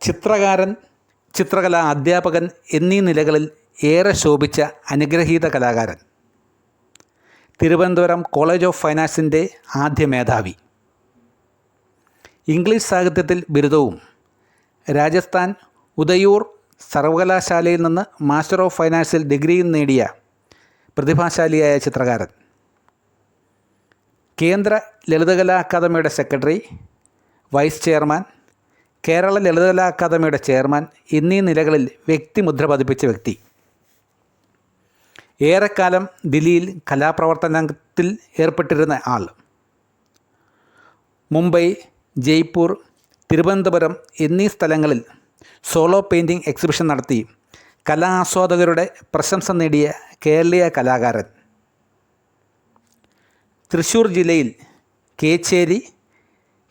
ചിത്രകാരൻ, ചിത്രകലാ അധ്യാപകൻ എന്നീ നിലകളിൽ ഏറെ ശോഭിച്ച അനുഗ്രഹീത കലാകാരൻ. തിരുവനന്തപുരം കോളേജ് ഓഫ് ഫൈൻ ആർട്സിൻ്റെ ആദ്യ മേധാവി. ഇംഗ്ലീഷ് സാഹിത്യത്തിൽ ബിരുദവും രാജസ്ഥാൻ ഉദയൂർ സർവകലാശാലയിൽ നിന്ന് മാസ്റ്റർ ഓഫ് ഫൈൻ ആർട്സിൽ ഡിഗ്രിയും നേടിയ പ്രതിഭാശാലിയായ ചിത്രകാരൻ. കേന്ദ്ര ലളിതകലാ അക്കാദമിയുടെ സെക്രട്ടറി, വൈസ് ചെയർമാൻ, കേരള ലളിതകലാ അക്കാദമിയുടെ ചെയർമാൻ എന്നീ നിലകളിൽ വ്യക്തിമുദ്ര പതിപ്പിച്ച വ്യക്തി. ഏറെക്കാലം ദില്ലിയിൽ കലാപ്രവർത്തനത്തിൽ ഏർപ്പെട്ടിരുന്ന ആൾ. മുംബൈ, ജയ്പൂർ, തിരുവനന്തപുരം എന്നീ സ്ഥലങ്ങളിൽ സോളോ പെയിൻറ്റിംഗ് എക്സിബിഷൻ നടത്തി കലാ ആസ്വാദകരുടെ പ്രശംസ നേടിയ കേരളീയ കലാകാരൻ. തൃശ്ശൂർ ജില്ലയിൽ കേച്ചേരി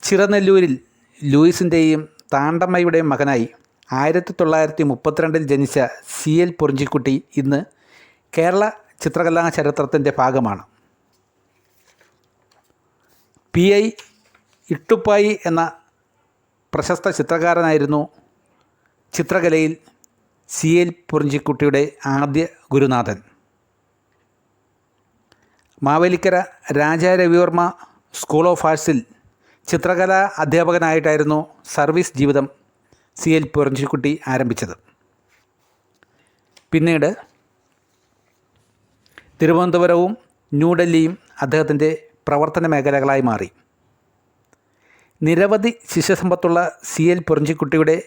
ചിറനെല്ലൂരിൽ ലൂയിസിൻ്റെയും താണ്ടമ്മയുടെയും മകനായി 1932 ജനിച്ച CL പൊറിഞ്ചിക്കുട്ടി ഇന്ന് കേരള ചിത്രകലാ ചരിത്രത്തിൻ്റെ ഭാഗമാണ്. PI ഇട്ടുപ്പായി എന്ന പ്രശസ്ത ചിത്രകാരനായിരുന്നു ചിത്രകലയിൽ CL പൊറിഞ്ചിക്കുട്ടിയുടെ ആദ്യ ഗുരുനാഥൻ. മാവേലിക്കര രാജാ രവിവർമ്മ സ്കൂൾ ഓഫ് ആർട്സിൽ ചിത്രകലാ അധ്യാപകനായിട്ടായിരുന്നു സർവീസ് ജീവിതം CL പൊറിഞ്ചിക്കുട്ടി ആരംഭിച്ചത്. പിന്നീട് തിരുവനന്തപുരവും ന്യൂഡൽഹിയും അദ്ദേഹത്തിൻ്റെ പ്രവർത്തന മേഖലകളായി മാറി. നിരവധി ശിഷ്യസമ്പത്തുള്ള CL പൊറിഞ്ചിക്കുട്ടിയുടെ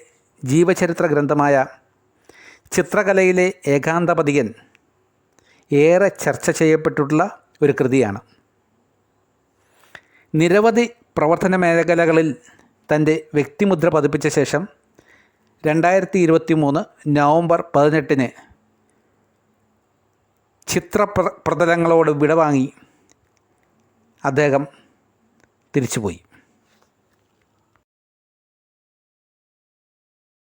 ജീവചരിത്ര ഗ്രന്ഥമായ ചിത്രകലയിലെ ഏകാന്തപതികൻ ഏറെ ചർച്ച ചെയ്യപ്പെട്ടിട്ടുള്ള ഒരു കൃതിയാണ്. നിരവധി പ്രവർത്തന മേഖലകളിൽ തൻ്റെ വ്യക്തിമുദ്ര പതിപ്പിച്ച ശേഷം 2023 നവംബർ 18 ചിത്രപ്രതലങ്ങളോട് വിടവാങ്ങി അദ്ദേഹം തിരിച്ചുപോയി.